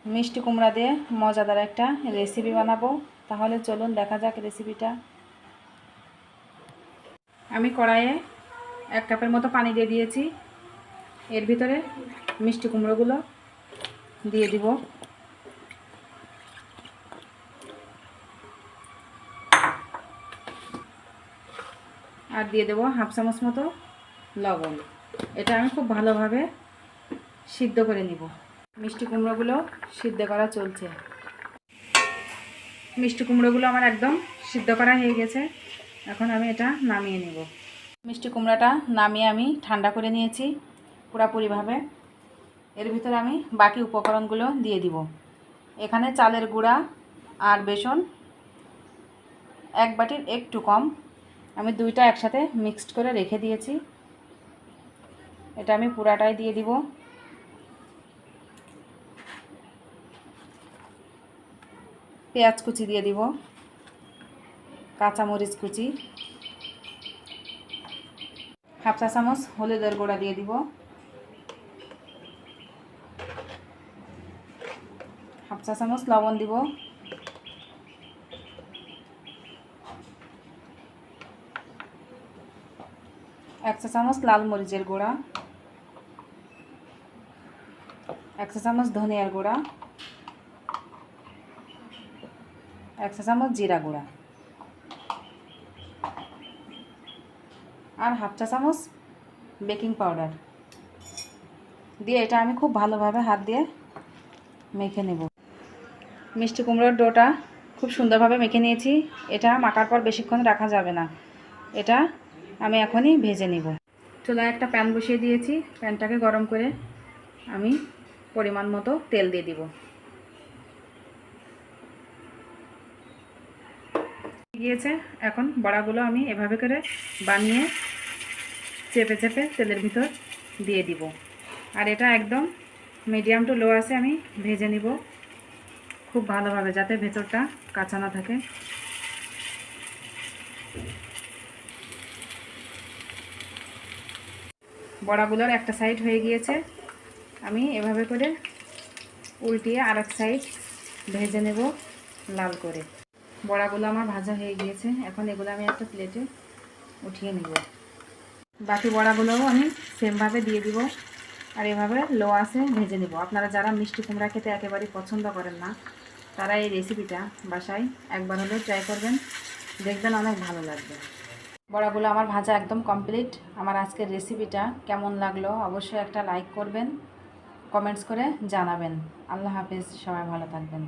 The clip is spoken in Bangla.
মিষ্টি কুমড়া দিয়ে মজাদার একটা রেসিপি বানাবো। তাহলে চলুন দেখা যাক রেসিপিটা। আমি কড়াইয়ে 1 কাপের মতো পানি দিয়ে দিয়েছি। এর ভিতরে মিষ্টি কুমড়োগুলো দিয়ে দিব। আর দিয়ে দেবো 1/2 চামচ মতো লবণ। এটা আমি খুব ভালোভাবে সিদ্ধ করে নিব। মিষ্টি কুমড়োগুলো সিদ্ধ করা চলছে। মিষ্টি কুমড়োগুলো আমার একদম সিদ্ধ করা হয়ে গেছে। এখন আমি এটা নামিয়ে নেব। মিষ্টি কুমড়াটা নামিয়ে আমি ঠান্ডা করে নিয়েছি পুরোপুরিভাবে। এর ভিতরে আমি বাকি উপকরণগুলো দিয়ে দিব। এখানে চালের গুঁড়া আর বেসন 1 বাটির একটু কম, আমি দুইটা একসাথে মিক্সড করে রেখে দিয়েছি। এটা আমি পুরাটাই দিয়ে দিব। পেঁয়াজ কুচি দিয়ে দিব, কাঁচামরিচ কুচি, 1/2 চা চামচ হলুদের গুঁড়া দিয়ে দিব, 1/2 চা চামচ লবণ দিব, 1 চা চামচ লাল মরিচের গুঁড়া, 1 চা চামচ ধনিয়ার গুঁড়া, 1 চা চামচ জিরা গুঁড়া আর 1/2 চা চামচ বেকিং পাউডার দিয়ে এটা আমি খুব ভালোভাবে হাত দিয়ে মেখে নেব। মিষ্টি কুমড়োর ডোটা খুব সুন্দরভাবে মেখে নিয়েছি। এটা মাখার পর বেশিক্ষণ রাখা যাবে না। এটা আমি এখনই ভেজে নেব। চুলায় একটা প্যান বসিয়ে দিয়েছি। প্যানটাকে গরম করে আমি পরিমাণ মতো তেল দিয়ে দিব। গিয়েছে। এখন বড়াগুলো আমি এভাবে করে বানিয়ে চেপে চেপে তেলের ভিতর দিয়ে দিব। আর এটা একদম মিডিয়াম টু লো আছে আমি ভেজে নিব খুব ভালোভাবে, যাতে ভেতরটা কাঁচা না থাকে। বড়াগুলোর একটা সাইড হয়ে গিয়েছে, আমি এভাবে করে উল্টিয়ে আরেক সাইড ভেজে নেব লাল করে। বড়াগুলো আমার ভাজা হয়ে গিয়েছে। এখন এগুলো আমি একটা প্লেটে উঠিয়ে নেব। বাকি বড়াগুলোও আমি সেমভাবে দিয়ে দিব আর এভাবে লো আছে ভেজে নেব। আপনারা যারা মিষ্টি কুমড়া খেতে একেবারেই পছন্দ করেন না, তারা এই রেসিপিটা বাসায় একবার হলেও ট্রাই করবেন, দেখবেন অনেক ভালো লাগবে। বড়াগুলো আমার ভাজা একদম কমপ্লিট। আমার আজকের রেসিপিটা কেমন লাগলো অবশ্যই একটা লাইক করবেন, কমেন্টস করে জানাবেন। আল্লাহ হাফেজ, সবাই ভালো থাকবেন।